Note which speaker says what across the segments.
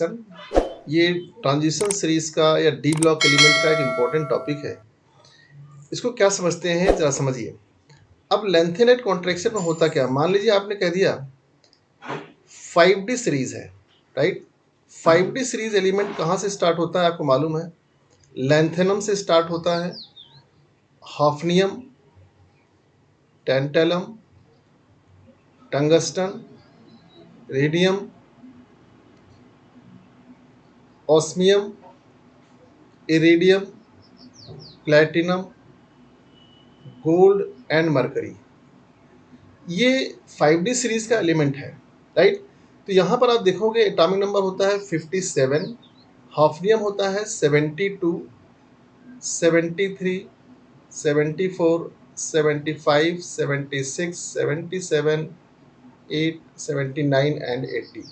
Speaker 1: ये transition series का या डी ब्लॉक एलिमेंट का एक इम्पॉर्टेंट टॉपिक है। इसको क्या समझते हैं जरा समझिए। अब लेंथेनेट कॉन्ट्रैक्शन में होता क्या, मान लीजिए आपने कह दिया 5D सीरीज है, राइट। 5D सीरीज एलिमेंट कहाँ से स्टार्ट होता है आपको मालूम है, लेंथेनम से स्टार्ट होता है, hafnium, tantalum, tungsten, radium, osmium, iridium, platinum, gold and mercury. ये 5D सीरीज का एलिमेंट है, राइट। तो यहाँ पर आप देखोगे एटॉमिक नंबर होता है 57, हाफनियम होता है 72, 73, 74, 75, 76, 77, 8, 79 एंड 80।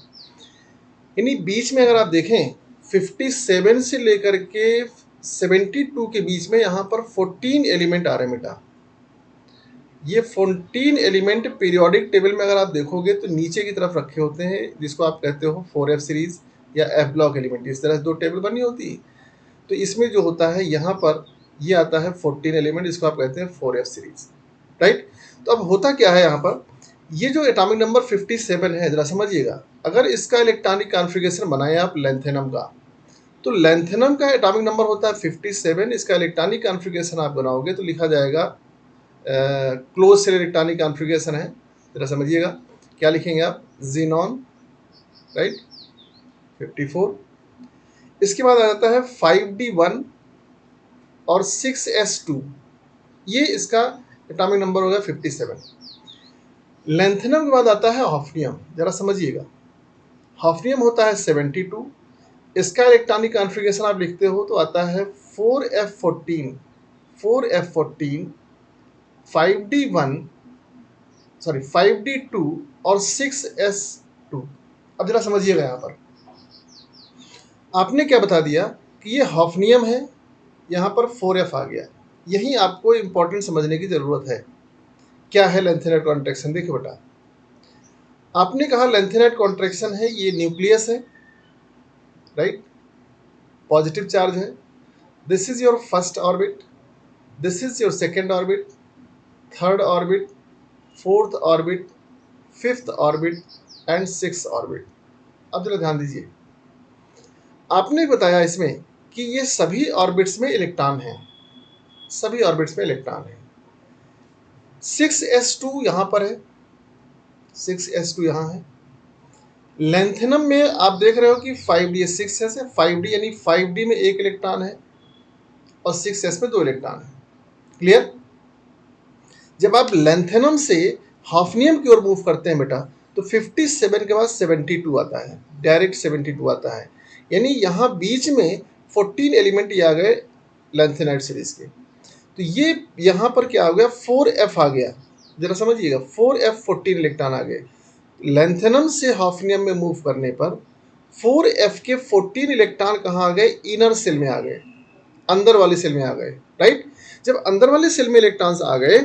Speaker 1: यानी बीच में अगर आप देखें 57 से लेकर के 72 के बीच में यहाँ पर 14 एलिमेंट आ रहे हैं बेटा। ये 14 एलिमेंट पीरियोडिक टेबल में अगर आप देखोगे तो नीचे की तरफ रखे होते हैं, जिसको आप कहते हो 4F सीरीज या F ब्लॉक एलिमेंट। इस तरह से दो टेबल बनी होती है। तो इसमें जो होता है यहाँ पर ये आता है 14 एलिमेंट, इसको आप कहते हैं 4F सीरीज, राइट। तो अब होता क्या है यहाँ पर, ये जो एटॉमिक नंबर 57 है जरा समझिएगा। अगर इसका इलेक्ट्रॉनिक कॉन्फ़िगरेशन बनाए आप लेंथेनम का, तो लेंथेनम का एटॉमिक नंबर होता है 57। इसका इलेक्ट्रॉनिक कॉन्फ़िगरेशन आप बनाओगे तो लिखा जाएगा क्लोज सेल इलेक्ट्रॉनिक कॉन्फ़िगरेशन है, जरा समझिएगा। क्या लिखेंगे आप, ज़ीनॉन, राइट, 54। इसके बाद आ जाता है 5D1 और 6S2, ये इसका एटॉमिक नंबर होगा 57। लेंथेनम के बाद आता है हाफनियम, जरा समझिएगा। हाफनियम होता है 72। इसका इलेक्ट्रॉनिक कॉन्फ़िगरेशन आप लिखते हो तो आता है 4F14, 4F14, 5D1, sorry 5D2 और 6S2। अब जरा समझिएगा, यहाँ पर आपने क्या बता दिया कि ये हाफनियम है, यहाँ पर 4F आ गया। यही आपको इंपॉर्टेंट समझने की ज़रूरत है। क्या है लेंथेनेट कॉन्ट्रैक्शन, देखिए बेटा। आपने कहा लेंथेनेट कॉन्ट्रैक्शन है, ये न्यूक्लियस है, राइट, पॉजिटिव चार्ज है। This is your first orbit, this is your second orbit, third orbit, fourth orbit, fifth orbit and sixth orbit. अब जरा ध्यान दीजिए, आपने बताया इसमें कि ये सभी ऑर्बिट्स में इलेक्ट्रॉन हैं, सभी ऑर्बिट्स में इलेक्ट्रॉन है। 6S2 यहाँ पर है, 6S2 यहाँ है। लेंथेनम में आप देख रहे हो कि 5D 6 है, 5D यानी 5D में एक इलेक्ट्रॉन है और 6S में दो इलेक्ट्रॉन है। क्लियर। जब आप लेंथेनम से हाफनियम की ओर मूव करते हैं बेटा, तो 57 के बाद 72 आता है, डायरेक्ट 72 आता है। यानी यहाँ बीच में 14 एलिमेंट ये आ गए लेंथेनाइट सीरीज के। तो ये यहाँ पर क्या हो गया, 4F आ गया, जरा समझिएगा। 4F 14 इलेक्ट्रॉन आ गए। लेंथेनम से हाफनियम में मूव करने पर 4F के 14 इलेक्ट्रॉन कहाँ आ गए, इनर सेल में आ गए, अंदर वाले सेल में आ गए, राइट। जब अंदर वाले सेल में इलेक्ट्रॉन्स आ गए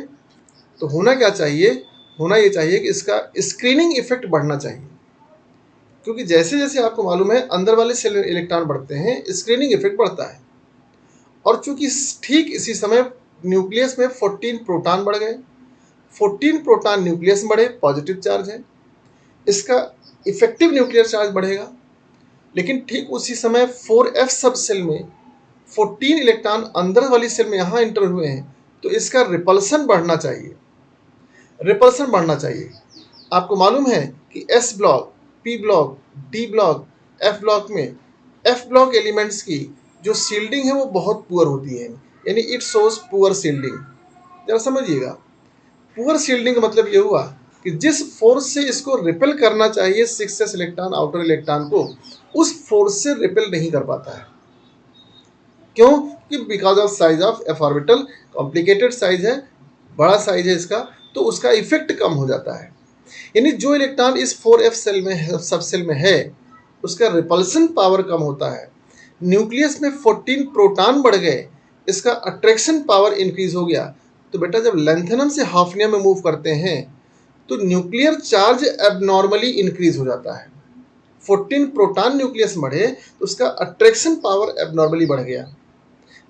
Speaker 1: तो होना क्या चाहिए, होना ये चाहिए कि इसका स्क्रीनिंग इफेक्ट बढ़ना चाहिए, क्योंकि जैसे जैसे आपको मालूम है अंदर वाले सेल में इलेक्ट्रॉन बढ़ते हैं, स्क्रीनिंग इफेक्ट बढ़ता है। और चूंकि ठीक इसी समय न्यूक्लियस में 14 प्रोटॉन बढ़ गए, 14 प्रोटॉन न्यूक्लियस बढ़े, पॉजिटिव चार्ज है, इसका इफेक्टिव न्यूक्लियर चार्ज बढ़ेगा। लेकिन ठीक उसी समय 4F सब सेल में 14 इलेक्ट्रॉन अंदर वाली सेल में यहाँ इंटर हुए हैं, तो इसका रिपल्सन बढ़ना चाहिए, रिपल्सन बढ़ना चाहिए। आपको मालूम है कि S block, P block, D block, F block में F ब्लॉक एलिमेंट्स की जो सील्डिंग है वो बहुत पुअर होती है, यानी इट शोज पुअर सील्डिंग। जरा समझिएगा, पुअर सील्डिंग का मतलब ये हुआ कि जिस फोर्स से इसको रिपेल करना चाहिए 6S इलेक्ट्रॉन आउटर इलेक्ट्रॉन को, उस फोर्स से रिपेल नहीं कर पाता है। क्यों? कि because of size of F orbital, complicated size है, बड़ा साइज है इसका, तो उसका इफेक्ट कम हो जाता है। यानी जो इलेक्ट्रॉन इस 4F सेल में है, सब सेल में है, उसका रिपल्सन पावर कम होता है। न्यूक्लियस में 14 प्रोटॉन बढ़ गए, इसका अट्रैक्शन पावर इंक्रीज हो गया। तो बेटा जब लेंथेनम से हाफनियम में मूव करते हैं तो न्यूक्लियर चार्ज एबनॉर्मली इंक्रीज हो जाता है। 14 प्रोटॉन न्यूक्लियस बढ़े तो उसका अट्रैक्शन पावर एबनॉर्मली बढ़ गया,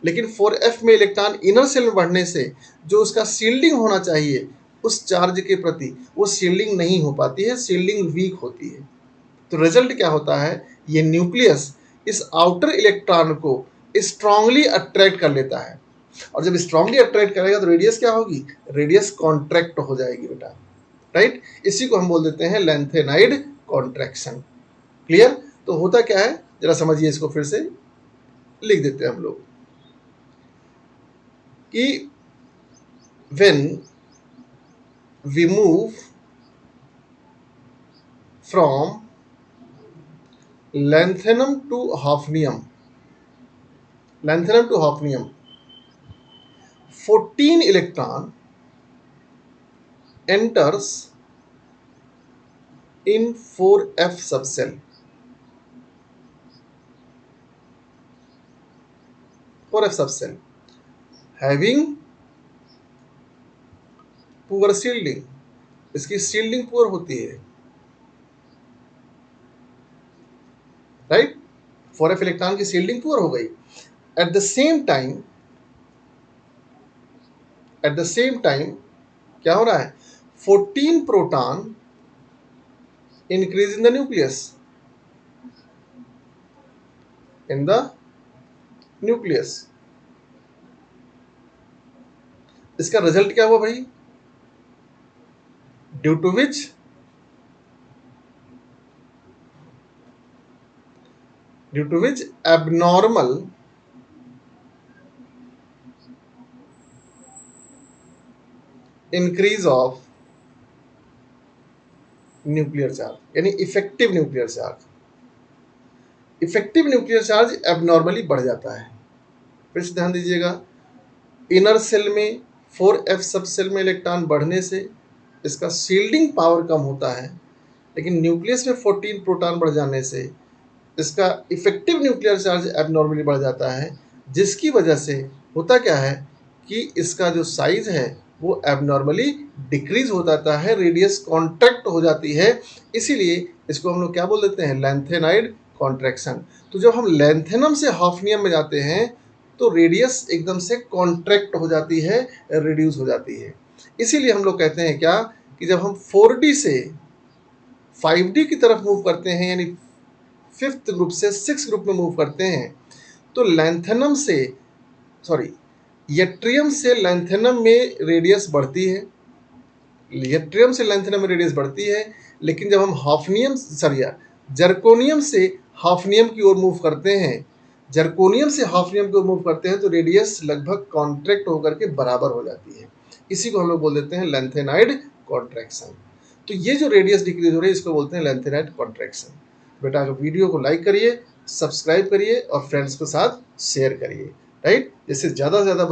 Speaker 1: लेकिन 4f में इलेक्ट्रॉन इनर सेल में बढ़ने से जो उसका शील्डिंग होना चाहिए उस चार्ज के प्रति वो शील्डिंग नहीं हो पाती है, शील्डिंग वीक होती है। तो रिजल्ट क्या होता है, ये न्यूक्लियस इस आउटर इलेक्ट्रॉन को स्ट्रांगली अट्रैक्ट कर लेता है, और जब स्ट्रांगली अट्रैक्ट करेगा तो रेडियस क्या होगी, रेडियस कॉन्ट्रैक्ट हो जाएगी बेटा, राइट। इसी को हम बोल देते हैं लेंथेनाइड कॉन्ट्रैक्शन। क्लियर। तो होता क्या है जरा समझिए, इसको फिर से लिख देते हैं हम लोग कि when we move from lanthanum to hafnium, 14 electron enters in 4f subcell, 4f subcell having poor shielding, इसकी शील्डिंग पुअर होती है, राइट। 4f इलेक्ट्रॉन की शील्डिंग पुअर हो गई। एट द सेम टाइम क्या हो रहा है, 14 proton increase in the nucleus. इसका रिजल्ट क्या हुआ भाई, due to which abnormal increase of nuclear charge, यानी इफेक्टिव न्यूक्लियर चार्ज एबनॉर्मली बढ़ जाता है। फिर से ध्यान दीजिएगा, इनर सेल में 4f सब सेल में इलेक्ट्रॉन बढ़ने से इसका शील्डिंग पावर कम होता है, लेकिन न्यूक्लियस में 14 प्रोटॉन बढ़ जाने से इसका इफेक्टिव न्यूक्लियर चार्ज एबनॉर्मली बढ़ जाता है, जिसकी वजह से होता क्या है कि इसका जो साइज है वो एबनॉर्मली डिक्रीज हो जाता है, रेडियस कॉन्ट्रैक्ट हो जाती है। इसीलिए इसको हम लोग क्या बोल देते हैं, लेंथेनाइड कॉन्ट्रैक्शन। तो जब हम लेंथेनम से हाफनियम में जाते हैं तो रेडियस एकदम से कॉन्ट्रैक्ट हो जाती है, रिड्यूस हो जाती है। इसीलिए हम लोग कहते हैं क्या कि जब हम 4D से 5D की तरफ मूव करते हैं, यानी 5th ग्रुप से 6th ग्रुप में मूव करते हैं, तो यट्रियम से लेंथेनम में रेडियस बढ़ती है, लेकिन जब हम जर्कोनियम से हाफनियम की ओर मूव करते हैं, तो रेडियस लगभग कॉन्ट्रैक्ट होकर के बराबर हो जाती है। इसी को हम लोग बोल देते हैं लेंथेनाइड कॉन्ट्रैक्शन। तो ये जो रेडियस डिक्रीज हो रही है इसको बोलते हैं लेंथेनाइड कॉन्ट्रैक्शन। बेटा वीडियो को लाइक करिए, सब्सक्राइब करिए और फ्रेंड्स के साथ शेयर करिए, राइट। जैसे ज़्यादा से ज़्यादा